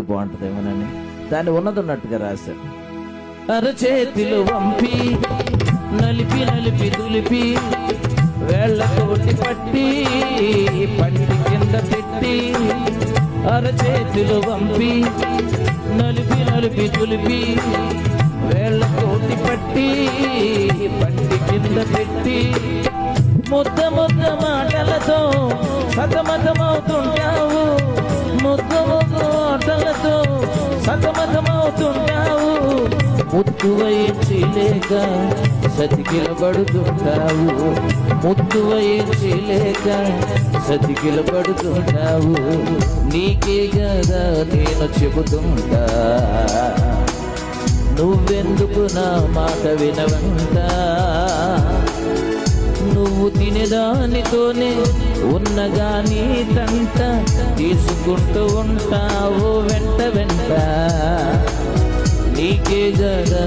బాగుంటుందేమోనని దాన్ని ఉన్నట్టుగా రాశారు. అరచేతిలో వంపి నలిపి నలిపి దులిపి వేళ్ళతోటి పట్టి పంటి కింద పెట్టి, అరచేతిలో వంపి నలిపి నలిపి దులిపి వేళ్ళతోటి పట్టి పంటి కింద పెట్టి, ముద్ద ముద్ద మాటలతో సతమతమవుతుంటావు, ముద్ద ముద్ద మాటలతో సతమతమవుతుంటావు, ముద్దు వయించలేక సతికిలబడుతుంటావు, ముద్దు వయించలేక సతికిలబడుతుంటావు. నీకే కదా నేను చెబుతుంటా, నువ్వెందుకు నా మాట వినవంటా. నువ్వు తినేదానితోనే ఉన్నగాని తంట తీసుకుంటూ ఉంటావు వెంట వెంట. నీకే కదా